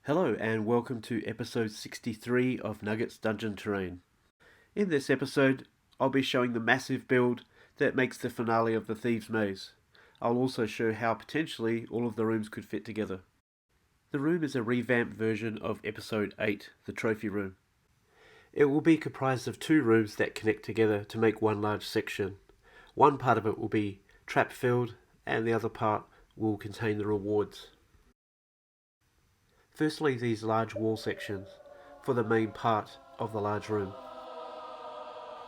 Hello and welcome to episode 63 of Nugget's Dungeon Terrain. In this episode, I'll be showing the massive build that makes the finale of the Thieves Maze. I'll also show how potentially all of the rooms could fit together. The room is a revamped version of episode 8, the Trophy Room. It will be comprised of two rooms that connect together to make one large section. One part of it will be trap-filled and the other part will contain the rewards. Firstly, these large wall sections for the main part of the large room.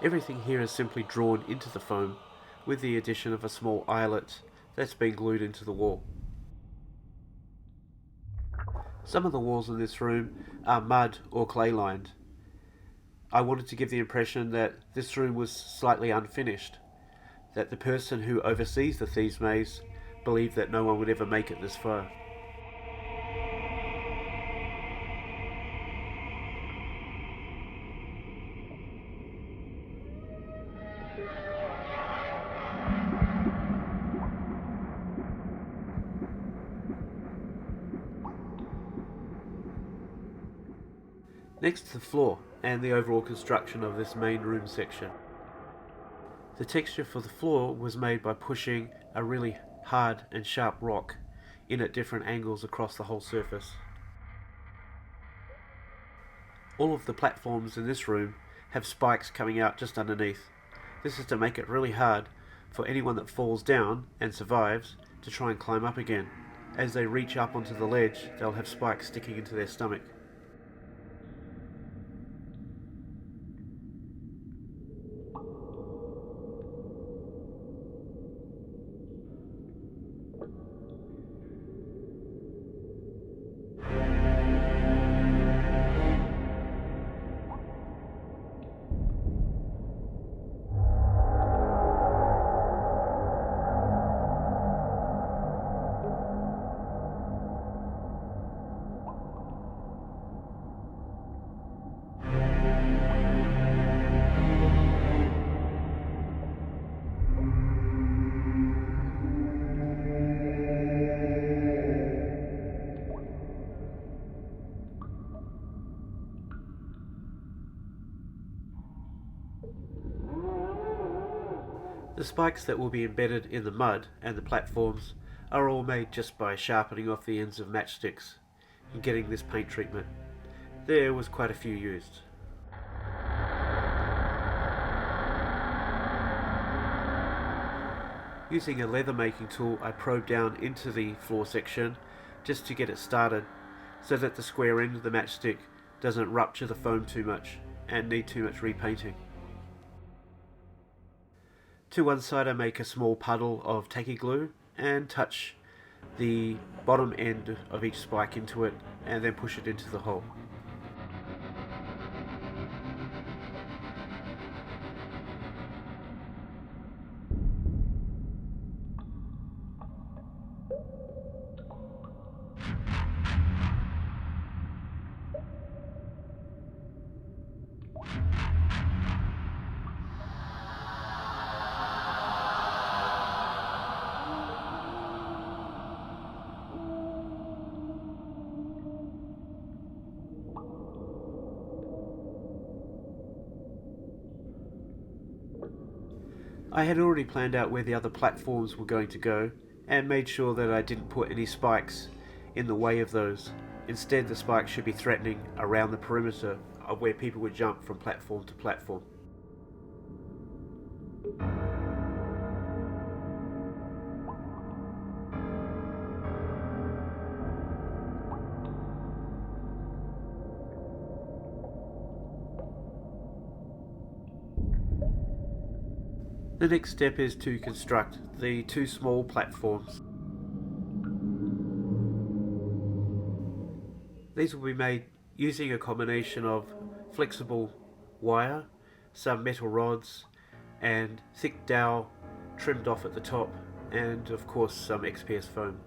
Everything here is simply drawn into the foam with the addition of a small eyelet that's been glued into the wall. Some of the walls in this room are mud or clay lined. I wanted to give the impression that this room was slightly unfinished, that the person who oversees the Thieves Maze believed that no one would ever make it this far. Next to the floor and the overall construction of this main room section. The texture for the floor was made by pushing a really hard and sharp rock in at different angles across the whole surface. All of the platforms in this room have spikes coming out just underneath. This is to make it really hard for anyone that falls down and survives to try and climb up again. As they reach up onto the ledge, they'll have spikes sticking into their stomach. The spikes that will be embedded in the mud and the platforms are all made just by sharpening off the ends of matchsticks and getting this paint treatment. There was quite a few used. Using a leather making tool, I probed down into the floor section just to get it started so that the square end of the matchstick doesn't rupture the foam too much and need too much repainting. To one side I make a small puddle of tacky glue and touch the bottom end of each spike into it and then push it into the hole. I had already planned out where the other platforms were going to go and made sure that I didn't put any spikes in the way of those. Instead, the spikes should be threatening around the perimeter of where people would jump from platform to platform. The next step is to construct the two small platforms. These will be made using a combination of flexible wire, some metal rods, and thick dowel trimmed off at the top, and of course some XPS foam.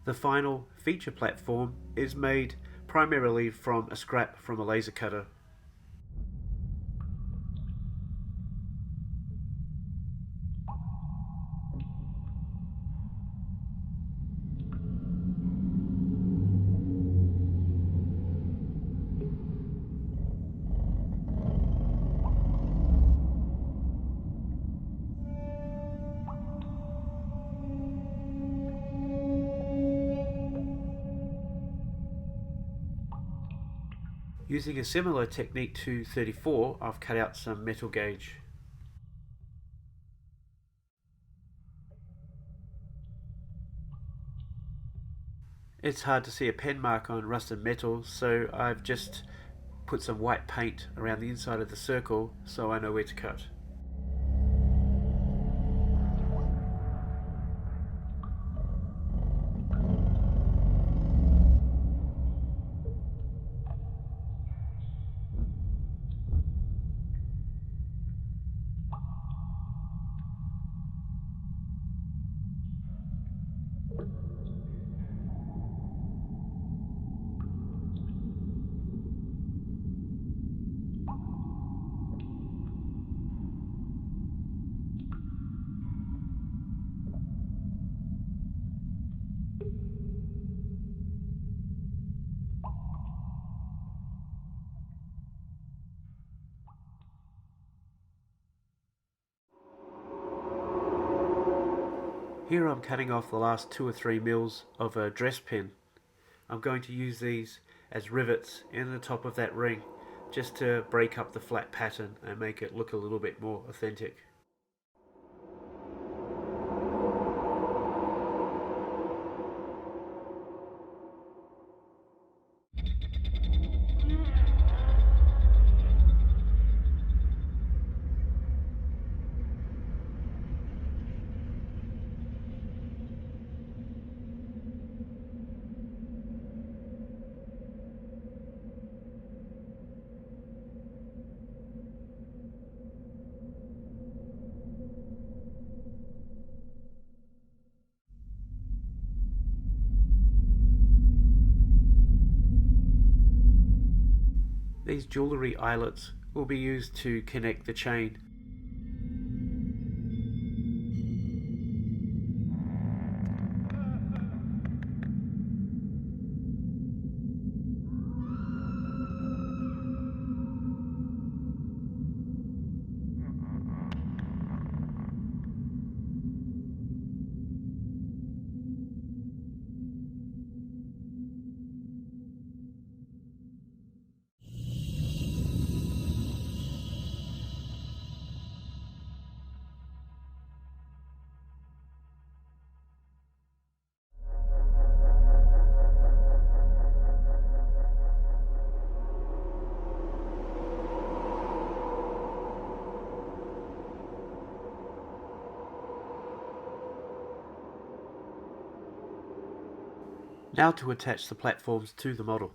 The final feature platform is made primarily from a scrap from a laser cutter. Using a similar technique to 34, I've cut out some metal gauge. It's hard to see a pen mark on rusted metal, so I've just put some white paint around the inside of the circle so I know where to cut. Here I'm cutting off the last 2 or 3 mils of a dress pin. I'm going to use these as rivets in the top of that ring just to break up the flat pattern and make it look a little bit more authentic. These jewellery eyelets will be used to connect the chain. Now to attach the platforms to the model.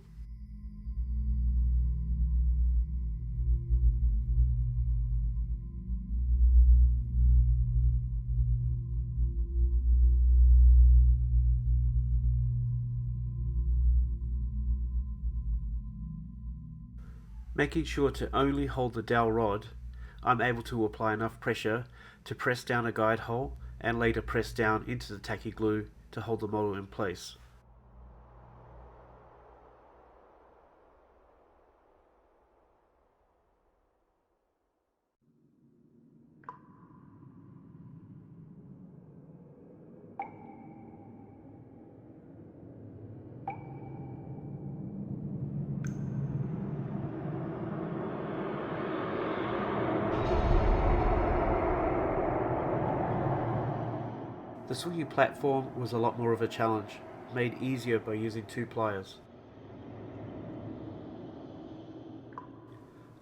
Making sure to only hold the dowel rod, I'm able to apply enough pressure to press down a guide hole and later press down into the tacky glue to hold the model in place. The swinging platform was a lot more of a challenge, made easier by using 2 pliers.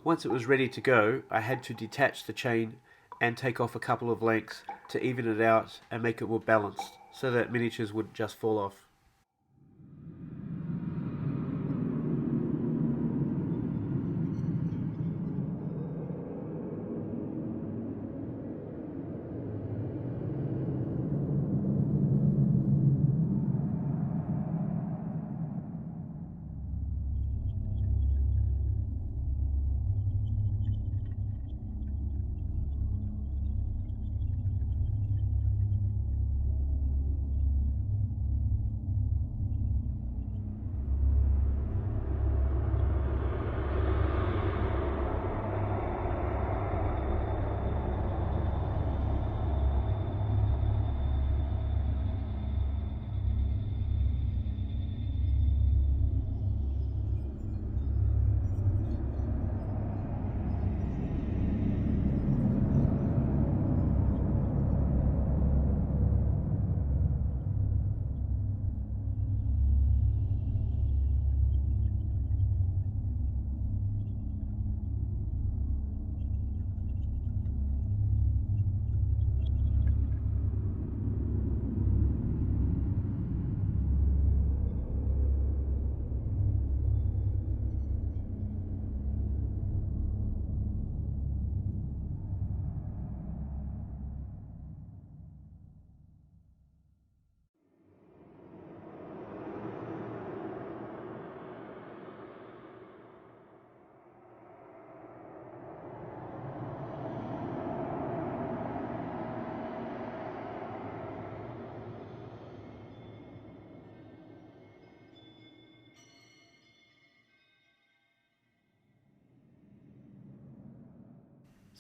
Once it was ready to go, I had to detach the chain and take off a couple of lengths to even it out and make it more balanced so that miniatures wouldn't just fall off.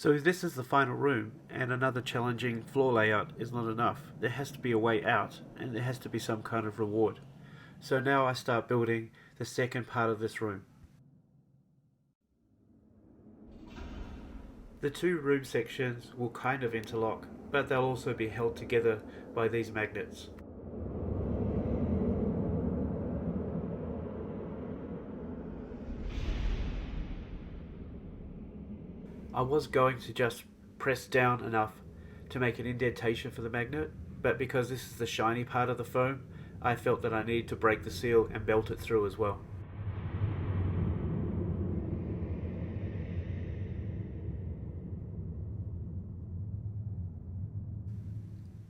So if this is the final room and another challenging floor layout is not enough, there has to be a way out and there has to be some kind of reward. So now I start building the second part of this room. The two room sections will kind of interlock, but they'll also be held together by these magnets. I was going to just press down enough to make an indentation for the magnet, but because this is the shiny part of the foam, I felt that I needed to break the seal and melt it through as well.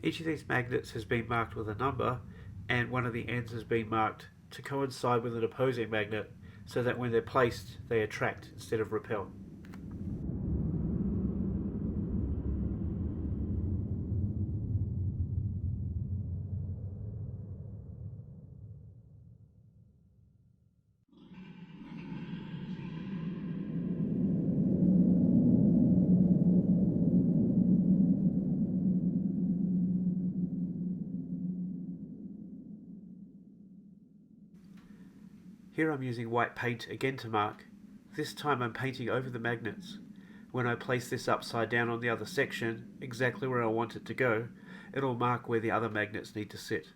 Each of these magnets has been marked with a number, and one of the ends has been marked to coincide with an opposing magnet so that when they're placed they attract instead of repel. Here I'm using white paint again to mark. This time I'm painting over the magnets. When I place this upside down on the other section, exactly where I want it to go, it'll mark where the other magnets need to sit.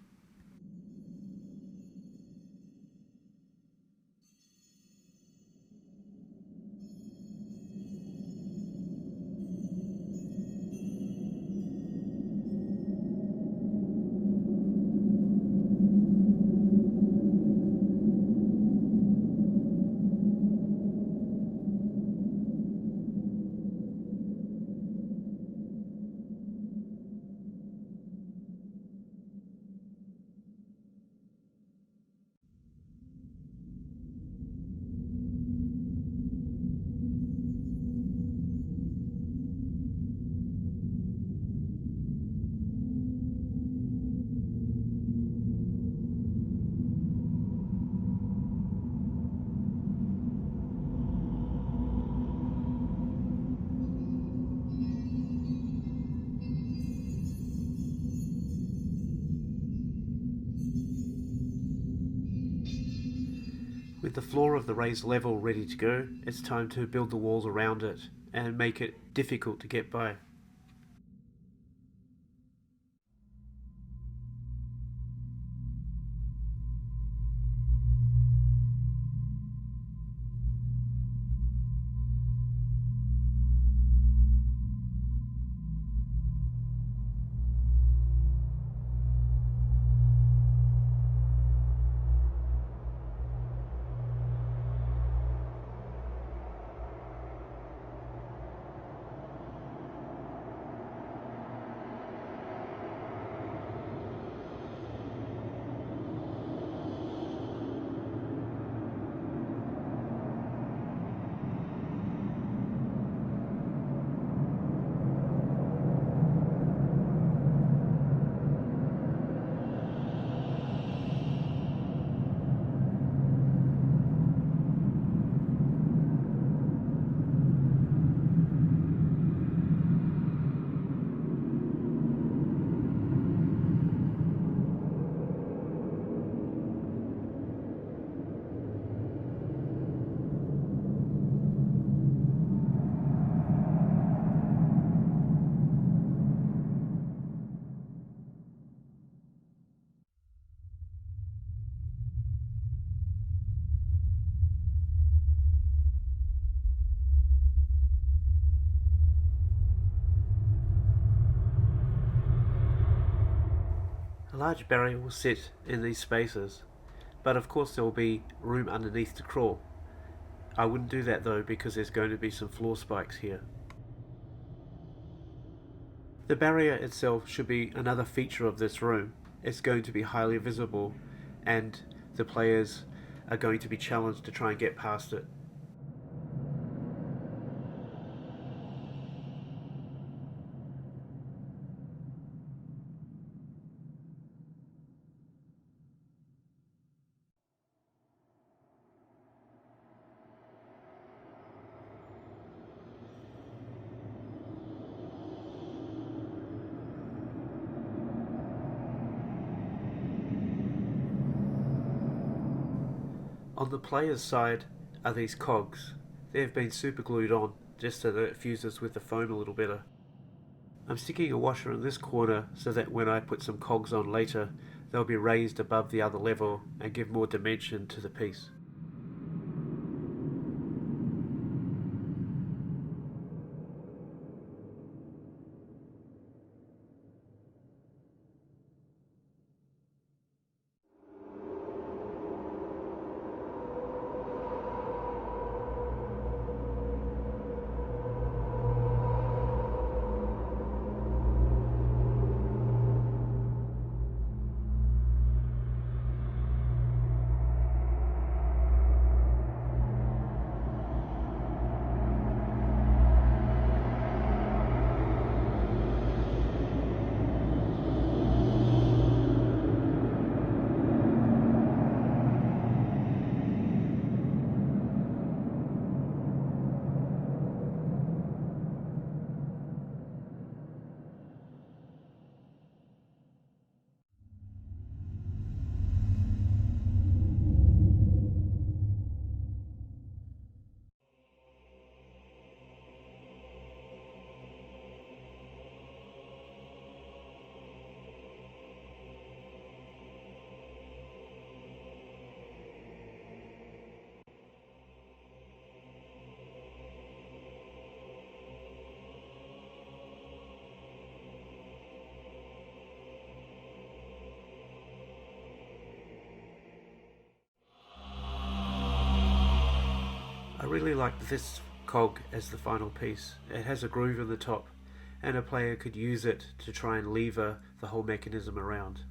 With the floor of the raised level ready to go, it's time to build the walls around it and make it difficult to get by. A large barrier will sit in these spaces, but of course there will be room underneath to crawl. I wouldn't do that though because there's going to be some floor spikes here. The barrier itself should be another feature of this room. It's going to be highly visible and the players are going to be challenged to try and get past it. On the player's side are these cogs. They have been super glued on just so that it fuses with the foam a little better. I'm sticking a washer in this corner so that when I put some cogs on later, they'll be raised above the other level and give more dimension to the piece. I really like this cog as the final piece. It has a groove in the top, and a player could use it to try and lever the whole mechanism around.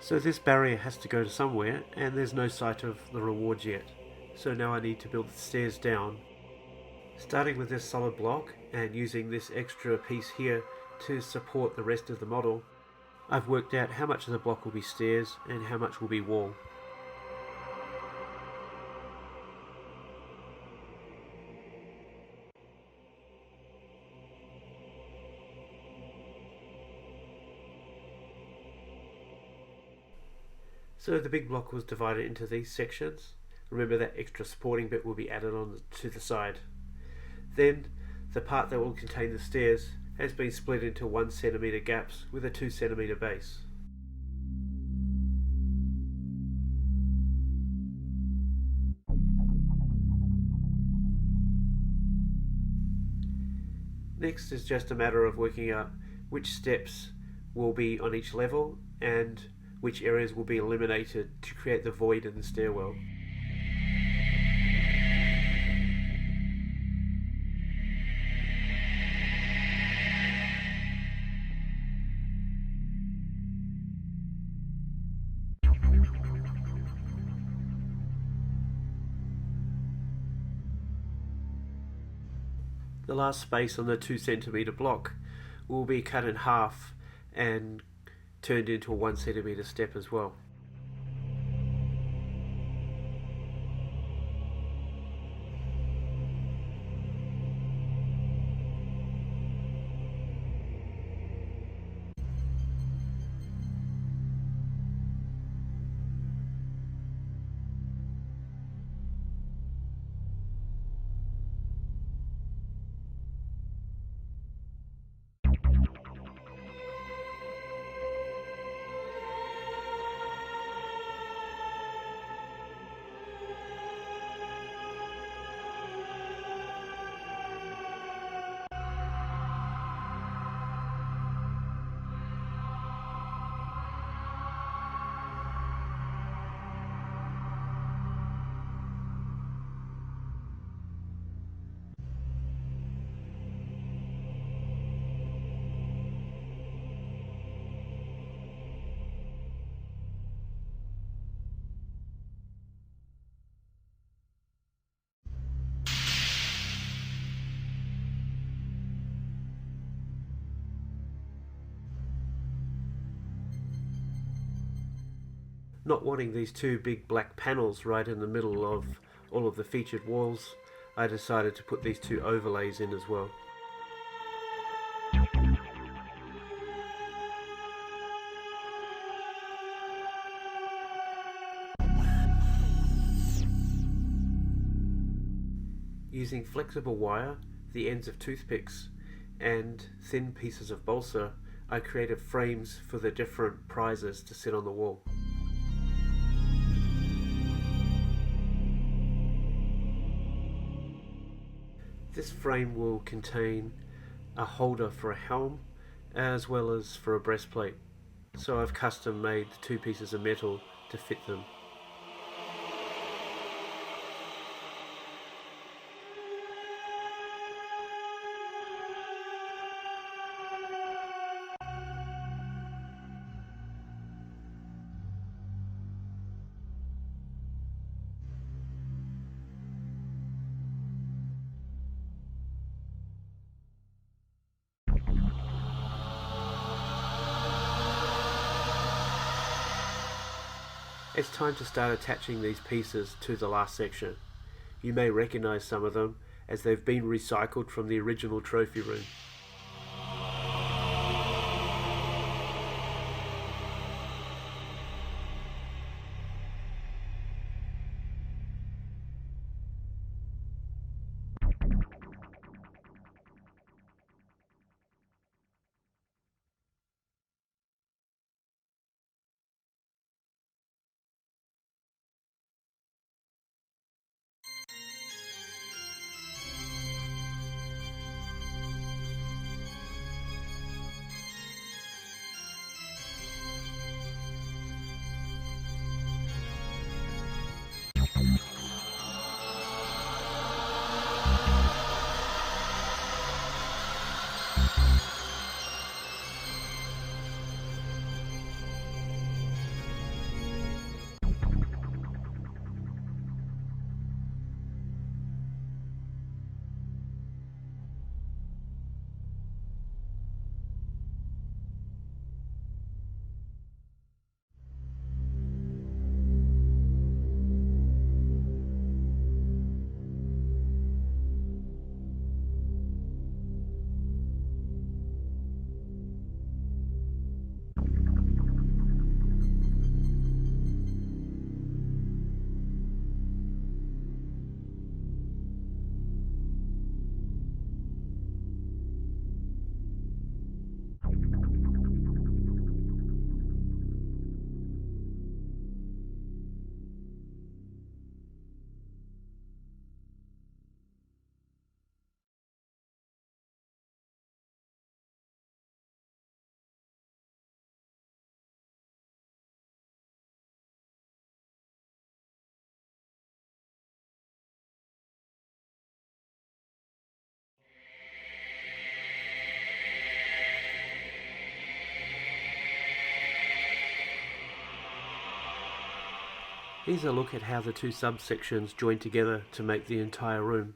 So this barrier has to go to somewhere, and there's no sight of the rewards yet. So now I need to build the stairs down, starting with this solid block and using this extra piece here to support the rest of the model. I've worked out how much of the block will be stairs and how much will be wall. So the big block was divided into these sections. Remember that extra supporting bit will be added on to the side. Then the part that will contain the stairs has been split into 1 centimeter gaps with a 2 centimeter base. Next is just a matter of working out which steps will be on each level and which areas will be eliminated to create the void in the stairwell. The last space on the 2 centimeter block will be cut in half and turned into a 1 centimeter step as well. Not wanting these two big black panels right in the middle of all of the featured walls, I decided to put these two overlays in as well. Using flexible wire, the ends of toothpicks, and thin pieces of balsa, I created frames for the different prizes to sit on the wall. This frame will contain a holder for a helm as well as for a breastplate, so I've custom made two pieces of metal to fit them. It's time to start attaching these pieces to the last section. You may recognise some of them as they've been recycled from the original trophy room. Here's a look at how the two subsections join together to make the entire room.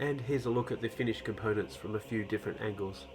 And here's a look at the finished components from a few different angles.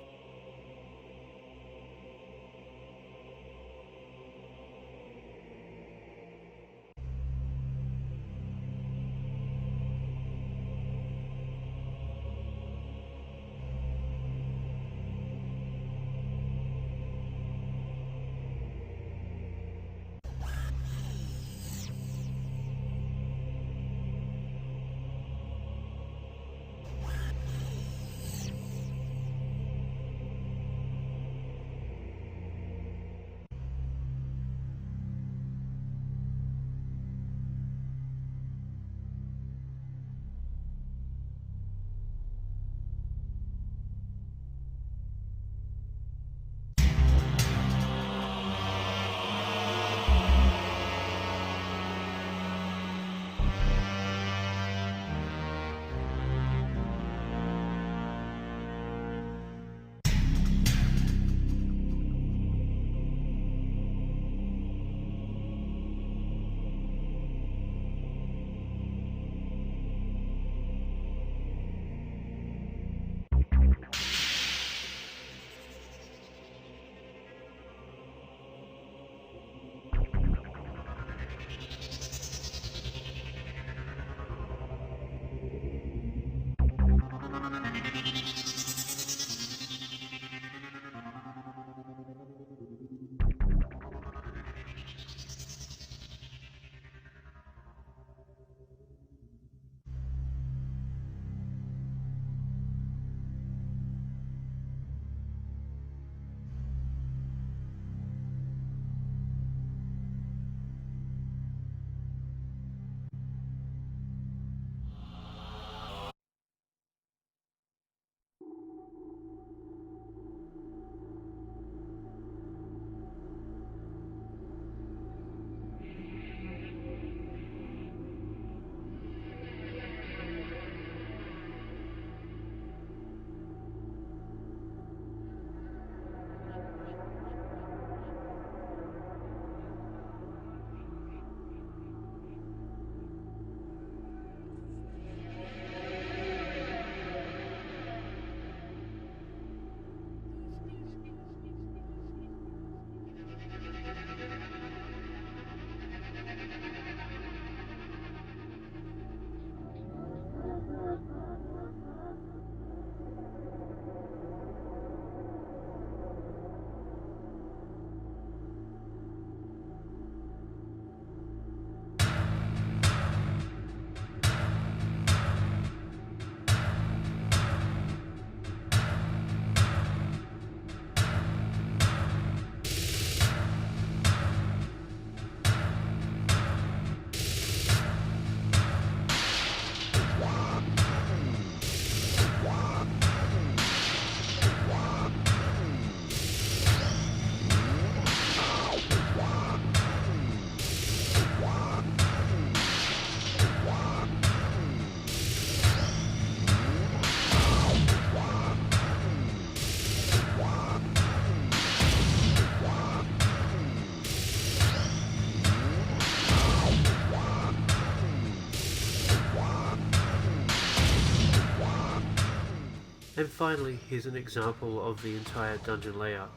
And finally, here's an example of the entire dungeon layout.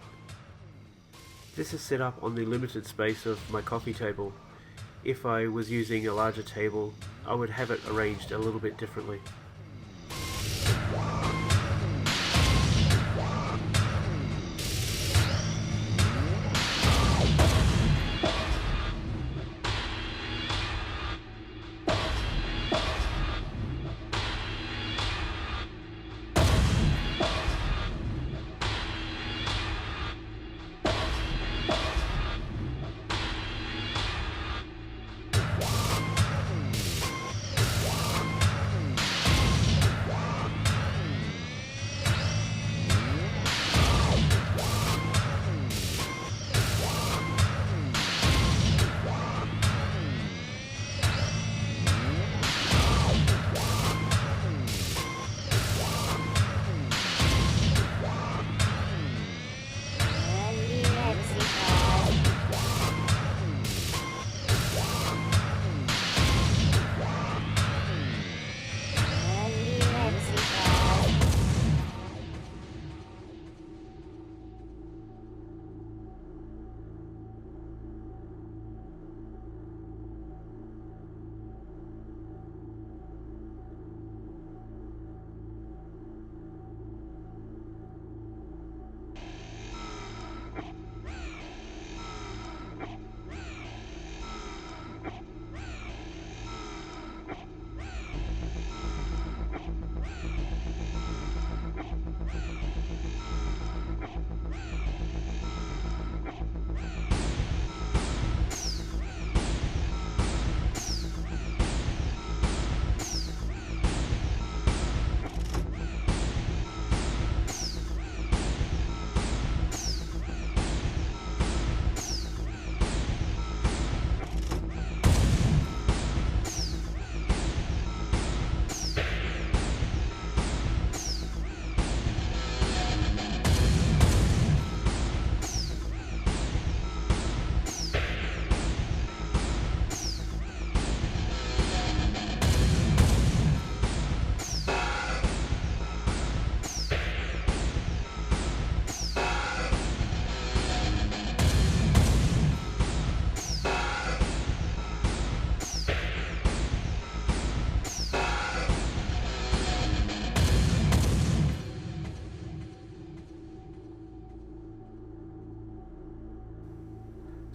This is set up on the limited space of my coffee table. If I was using a larger table, I would have it arranged a little bit differently.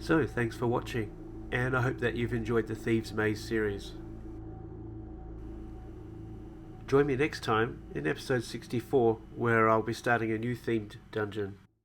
So, thanks for watching, and I hope that you've enjoyed the Thieves Maze series. Join me next time in episode 64, where I'll be starting a new themed dungeon.